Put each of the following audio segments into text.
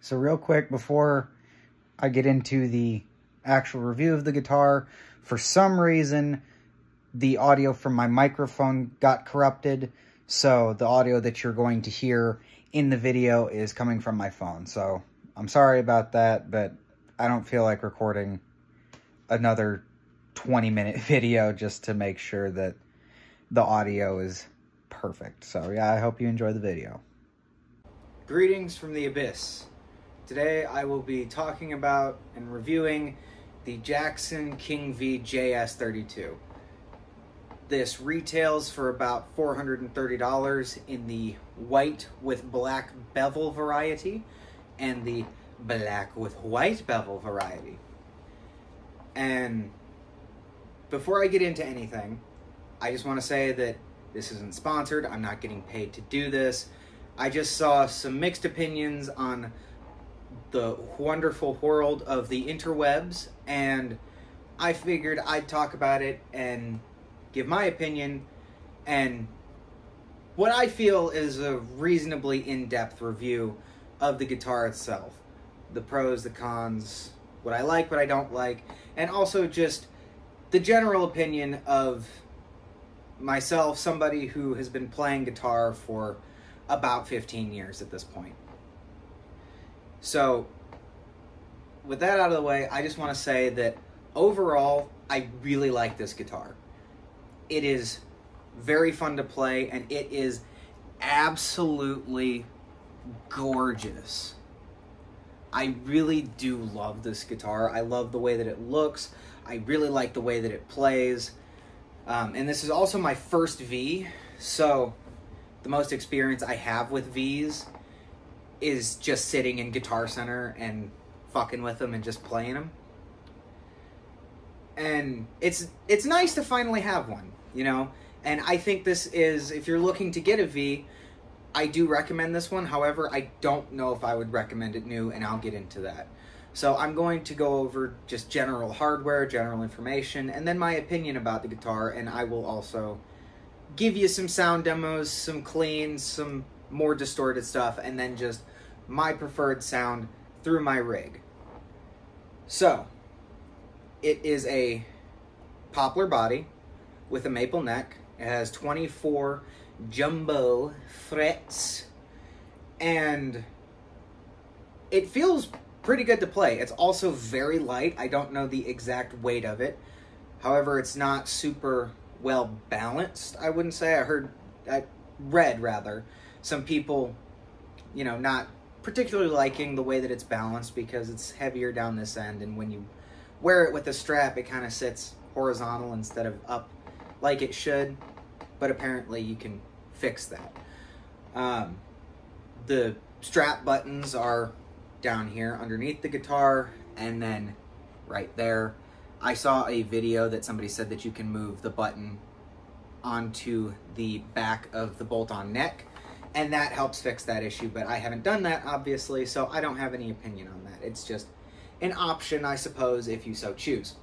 So real quick, before I get into the actual review of the guitar, for some reason, the audio from my microphone got corrupted. So the audio that you're going to hear in the video is coming from my phone. So I'm sorry about that, but I don't feel like recording another 20-minute video just to make sure that the audio is perfect. So yeah, I hope you enjoy the video. Greetings from the Abyss. Today I will be talking about and reviewing the Jackson King V JS32. This retails for about $430 in the white with black bevel variety and the black with white bevel variety. And before I get into anything, I just want to say that this isn't sponsored. I'm not getting paid to do this. I just saw some mixed opinions on the wonderful world of the interwebs, and I figured I'd talk about it and give my opinion and what I feel is a reasonably in-depth review of the guitar itself. The pros, the cons, what I like, what I don't like, and also just the general opinion of myself, somebody who has been playing guitar for about 15 years at this point. So, with that out of the way, I just want to say that overall, I really like this guitar. It is very fun to play, and it is absolutely gorgeous. I really do love this guitar. I love the way that it looks. I really like the way that it plays. And this is also my first V, so the most experience I have with Vs is just sitting in Guitar Center and fucking with them and just playing them. And it's nice to finally have one, you know? And I think this is, if you're looking to get a V, I do recommend this one. However, I don't know if I would recommend it new, and I'll get into that. So I'm going to go over just general hardware, general information, and then my opinion about the guitar, and I will also give you some sound demos, some cleans, some more distorted stuff, and then just my preferred sound through my rig. So, it is a poplar body with a maple neck. It has 24 jumbo frets, and it feels pretty good to play. It's also very light. I don't know the exact weight of it. However, it's not super well balanced, I wouldn't say. I read rather, some people, you know, not particularly liking the way that it's balanced because it's heavier down this end, and when you wear it with a strap, it kind of sits horizontal instead of up like it should, but apparently you can fix that. The strap buttons are down here underneath the guitar, and then right there. I saw a video that somebody said that you can move the button onto the back of the bolt-on neck, and that helps fix that issue, but I haven't done that, obviously, so I don't have any opinion on that. It's just an option, I suppose, if you so choose.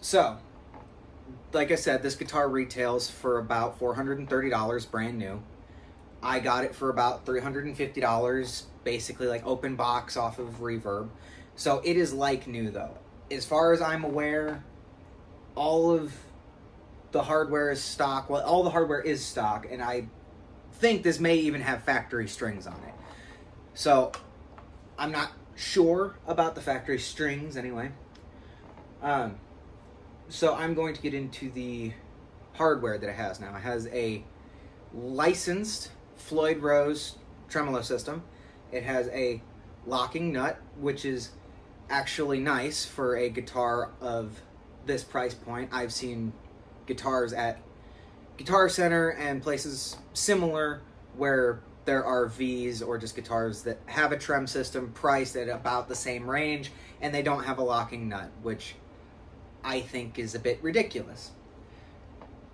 So, like I said, this guitar retails for about $430 brand new. I got it for about $350, basically like open box off of Reverb. So it is like new, though. As far as I'm aware, all of the hardware is stock. Well, all the hardware is stock, and I think this may even have factory strings on it. So I'm not sure about the factory strings anyway. So I'm going to get into the hardware that it has now. It has a licensed Floyd Rose tremolo system. It has a locking nut, which is actually nice for a guitar of this price point. I've seen guitars at Guitar Center and places similar where there are Vs or just guitars that have a trem system priced at about the same range, and they don't have a locking nut, which I think is a bit ridiculous.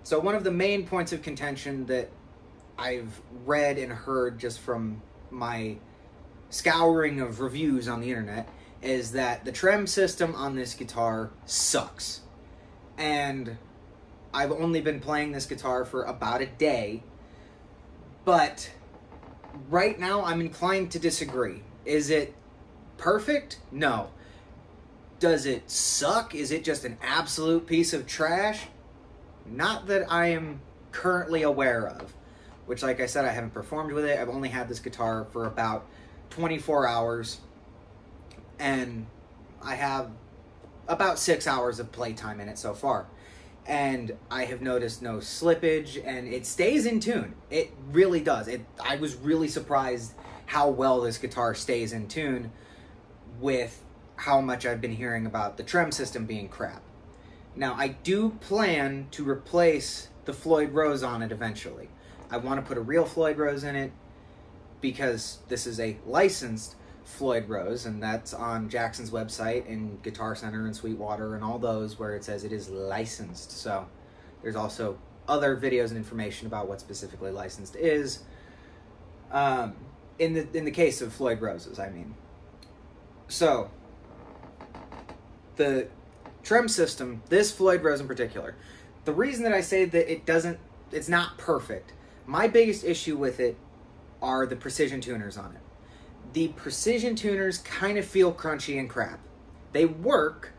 So one of the main points of contention that I've read and heard just from my scouring of reviews on the internet is that the trem system on this guitar sucks. And I've only been playing this guitar for about a day, but right now I'm inclined to disagree. Is it perfect? No. Does it suck? Is it just an absolute piece of trash? Not that I am currently aware of. Which, like I said, I haven't performed with it. I've only had this guitar for about 24 hours. And I have about 6 hours of playtime in it so far. And I have noticed no slippage, and it stays in tune. It really does. I was really surprised how well this guitar stays in tune with how much I've been hearing about the trem system being crap. Now, I do plan to replace the Floyd Rose on it eventually. I want to put a real Floyd Rose in it because this is a licensed Floyd Rose, and that's on Jackson's website and Guitar Center and Sweetwater and all those where it says it is licensed. So there's also other videos and information about what specifically licensed is. In the case of Floyd Roses, I mean. So the trem system, this Floyd Rose in particular, the reason that I say that it's not perfect, my biggest issue with it are the precision tuners on it. The precision tuners kind of feel crunchy and crap. They work,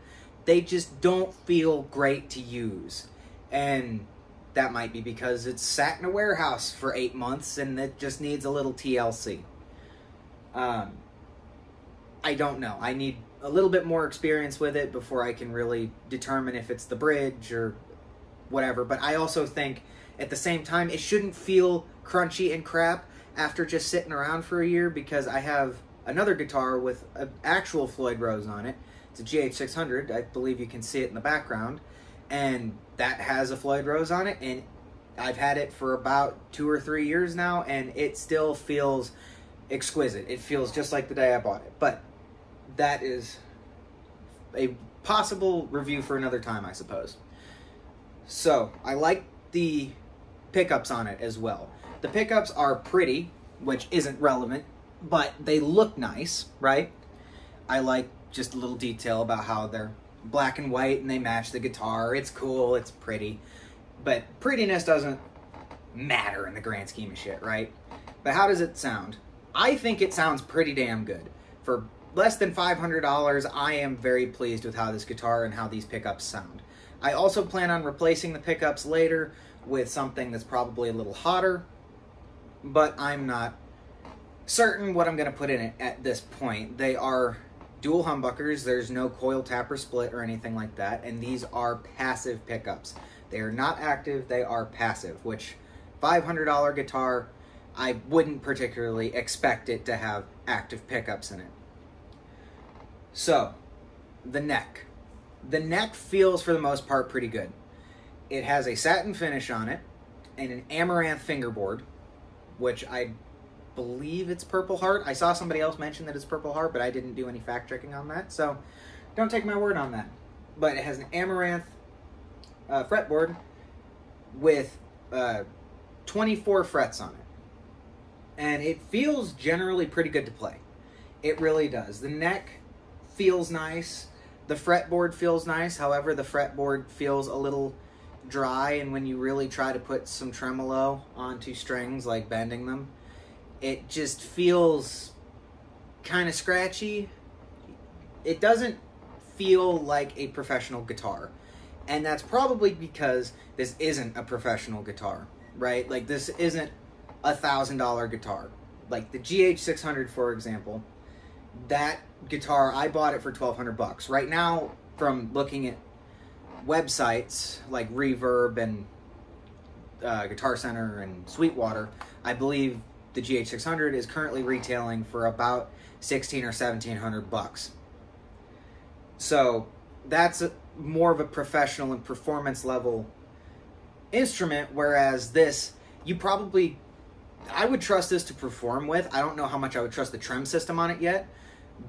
they just don't feel great to use. And that might be because it's sat in a warehouse for 8 months and it just needs a little TLC. I don't know. I need a little bit more experience with it before I can really determine if it's the bridge or whatever. But I also think at the same time it shouldn't feel crunchy and crap after just sitting around for a year, because I have another guitar with an actual Floyd Rose on it. It's a JH600. I believe you can see it in the background. And that has a Floyd Rose on it, and I've had it for about 2 or 3 years now, and it still feels exquisite. It feels just like the day I bought it. But that is a possible review for another time, I suppose. So, I like the pickups on it as well. The pickups are pretty, which isn't relevant, but they look nice, right? I like just a little detail about how they're black and white and they match the guitar. It's cool, it's pretty. But prettiness doesn't matter in the grand scheme of shit, right? But how does it sound? I think it sounds pretty damn good. For less than $500, I am very pleased with how this guitar and how these pickups sound. I also plan on replacing the pickups later with something that's probably a little hotter, but I'm not certain what I'm going to put in it at this point. They are dual humbuckers. There's no coil tapper split or anything like that, and these are passive pickups. They are not active, they are passive, which $500 guitar, I wouldn't particularly expect it to have active pickups in it. So, the neck. The neck feels, for the most part, pretty good. It has a satin finish on it and an amaranth fingerboard, which I believe it's Purple Heart. I saw somebody else mention that it's Purple Heart, but I didn't do any fact checking on that, so don't take my word on that. But it has an amaranth fretboard with 24 frets on it. And it feels generally pretty good to play. It really does. The neck feels nice. The fretboard feels nice. However, the fretboard feels a little dry, and when you really try to put some tremolo onto strings, like bending them, it just feels kind of scratchy. It doesn't feel like a professional guitar. And that's probably because this isn't a professional guitar, right? Like, this isn't a $1,000 guitar. Like the GH600, for example, that guitar, I bought it for $1,200. Right now, from looking at websites like Reverb and Guitar Center and Sweetwater, I believe the GH600 is currently retailing for about $1,600 or $1,700. So that's more of a professional and performance level instrument, whereas this, I would trust this to perform with. I don't know how much I would trust the trem system on it yet,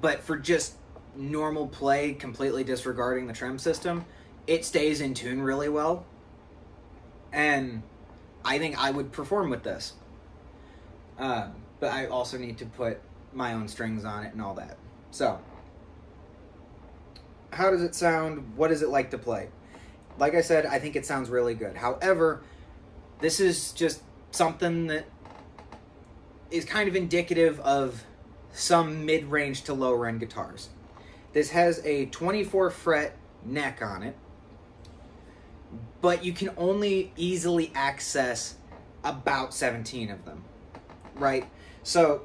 but for just normal play, completely disregarding the trem system, it stays in tune really well, and I think I would perform with this. But I also need to put my own strings on it and all that. So, how does it sound? What is it like to play? Like I said, I think it sounds really good. However, this is just something that is kind of indicative of some mid-range to lower-end guitars. This has a 24 fret neck on it, but you can only easily access about 17 of them, right? So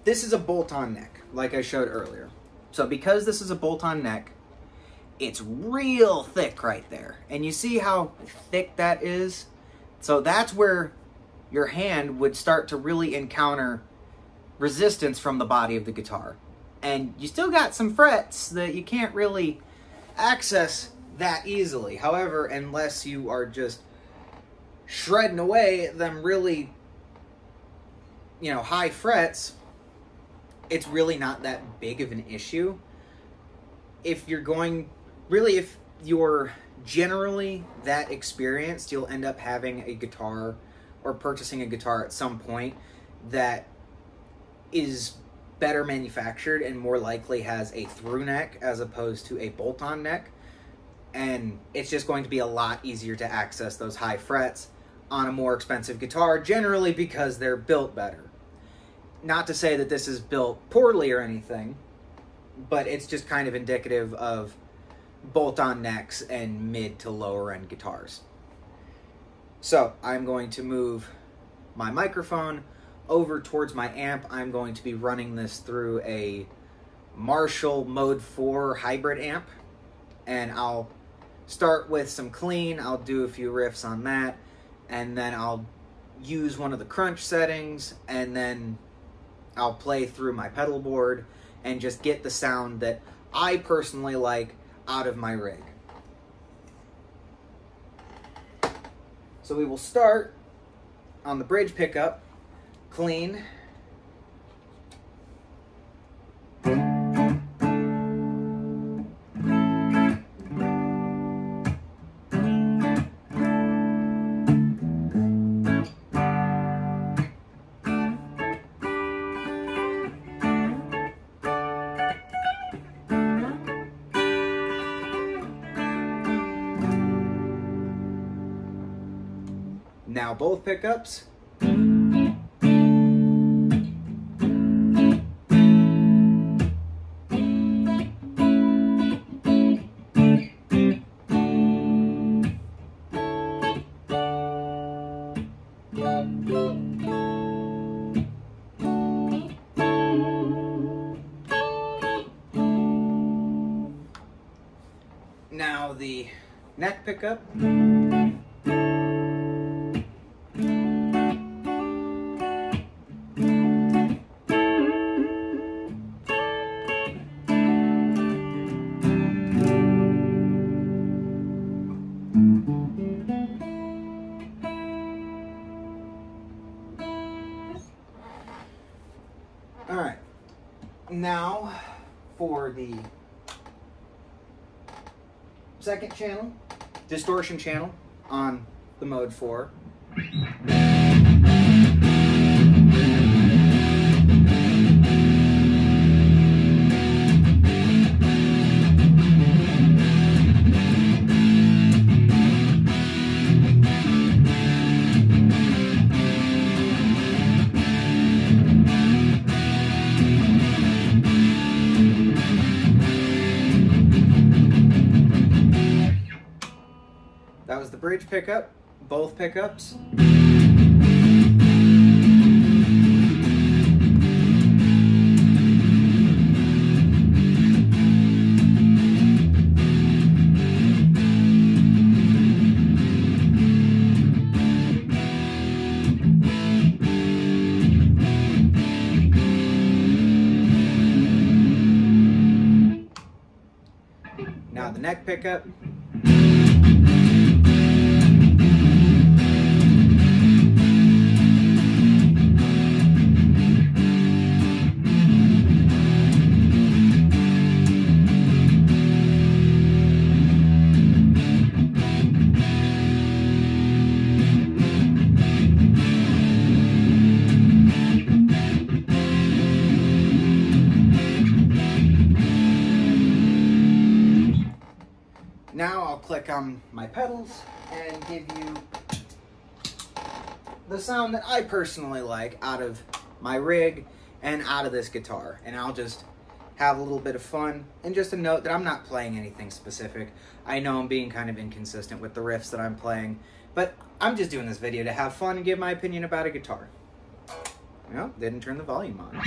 this is a bolt-on neck, like I showed earlier. So because this is a bolt-on neck, it's real thick right there. And you see how thick that is? So that's where your hand would start to really encounter resistance from the body of the guitar. And you still got some frets that you can't really access that easily. However, unless you are just shredding away them really, you know, high frets, it's really not that big of an issue. If you're going, really, if you're generally that experienced, you'll end up having a guitar or purchasing a guitar at some point that is better manufactured and more likely has a through neck as opposed to a bolt-on neck. And it's just going to be a lot easier to access those high frets on a more expensive guitar, generally because they're built better. Not to say that this is built poorly or anything, but it's just kind of indicative of bolt-on necks and mid to lower end guitars. So I'm going to move my microphone over towards my amp. I'm going to be running this through a Marshall Mode 4 hybrid amp, and I'll start with some clean. I'll do a few riffs on that, and then I'll use one of the crunch settings, and then I'll play through my pedal board and just get the sound that I personally like out of my rig. So we will start on the bridge pickup, clean. Now both pickups. Now the neck pickup. Alright, now for the second channel, distortion channel on the Mode 4. That was the bridge pickup, both pickups. Now the neck pickup. Now I'll click on my pedals and give you the sound that I personally like out of my rig and out of this guitar. And I'll just have a little bit of fun. And just a note that I'm not playing anything specific. I know I'm being kind of inconsistent with the riffs that I'm playing, but I'm just doing this video to have fun and give my opinion about a guitar. Well, didn't turn the volume on.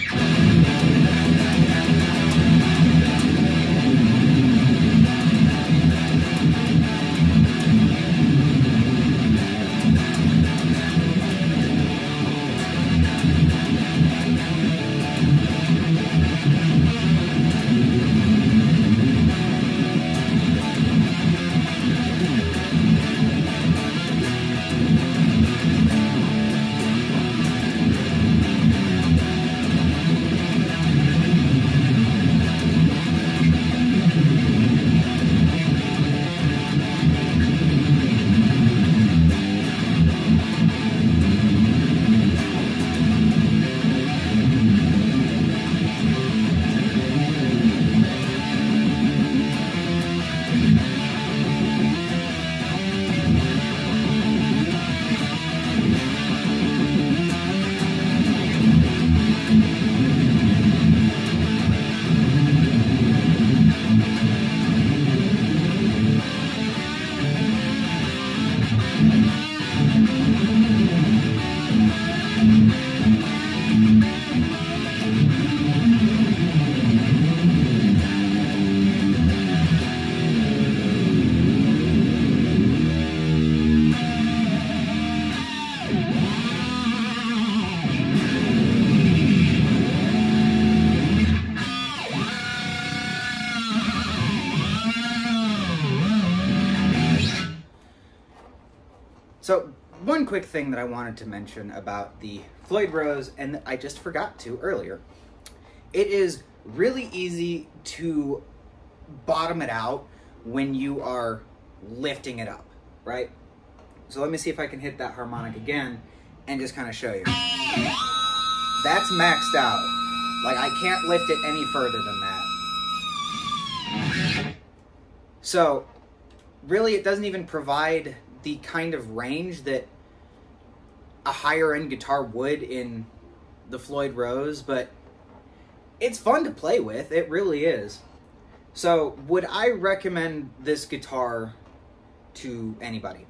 So, one quick thing that I wanted to mention about the Floyd Rose, and that I just forgot to earlier. It is really easy to bottom it out when you are lifting it up, right? So let me see if I can hit that harmonic again and just kind of show you. That's maxed out. Like, I can't lift it any further than that. So, really, it doesn't even provide the kind of range that a higher end guitar would in the Floyd Rose, but it's fun to play with. It really is. So, would I recommend this guitar to anybody?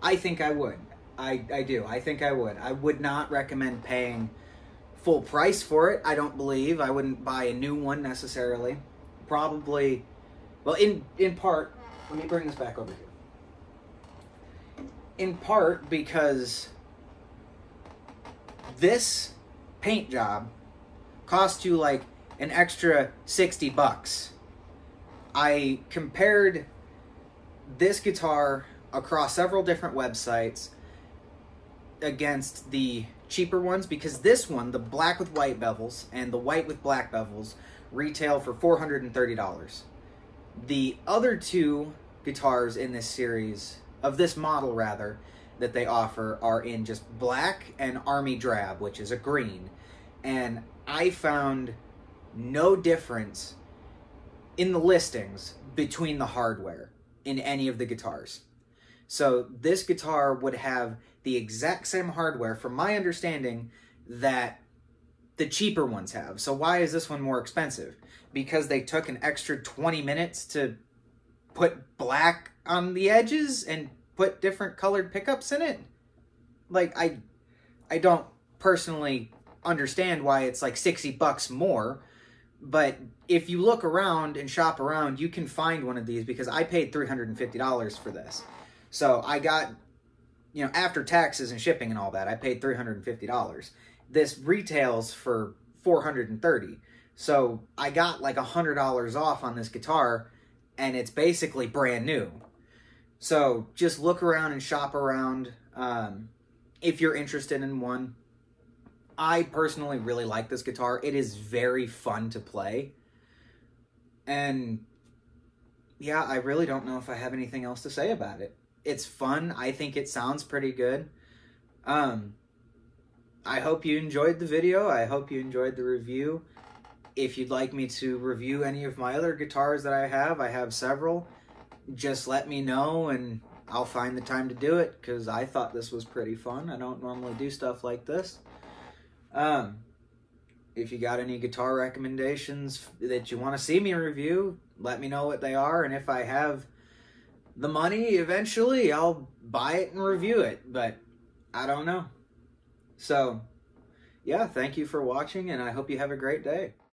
I think I would. I do. I think I would. I would not recommend paying full price for it, I don't believe. I wouldn't buy a new one necessarily. Probably, well, in part, let me bring this back over here. In part because this paint job cost you like an extra 60 bucks. I compared this guitar across several different websites against the cheaper ones, because this one, the black with white bevels and the white with black bevels, retail for $430. The other two guitars in this series, of this model rather, that they offer are in just black and army drab, which is a green. And I found no difference in the listings between the hardware in any of the guitars. So this guitar would have the exact same hardware, from my understanding, that the cheaper ones have. So why is this one more expensive? Because they took an extra 20 minutes to put black on the edges and put different colored pickups in it? Like, I don't personally understand why it's like 60 bucks more, but if you look around and shop around, you can find one of these, because I paid $350 for this. So I got, you know, after taxes and shipping and all that, I paid $350. This retails for $430. So I got like $100 off on this guitar, and it's basically brand new. So just look around and shop around if you're interested in one. I personally really like this guitar. It is very fun to play. And yeah, I really don't know if I have anything else to say about it. It's fun. I think it sounds pretty good. I hope you enjoyed the video. I hope you enjoyed the review. If you'd like me to review any of my other guitars that I have several. Just let me know, and I'll find the time to do it because I thought this was pretty fun. I don't normally do stuff like this. If you got any guitar recommendations that you want to see me review, let me know what they are. And if I have the money, eventually I'll buy it and review it. But I don't know. So, yeah, thank you for watching, and I hope you have a great day.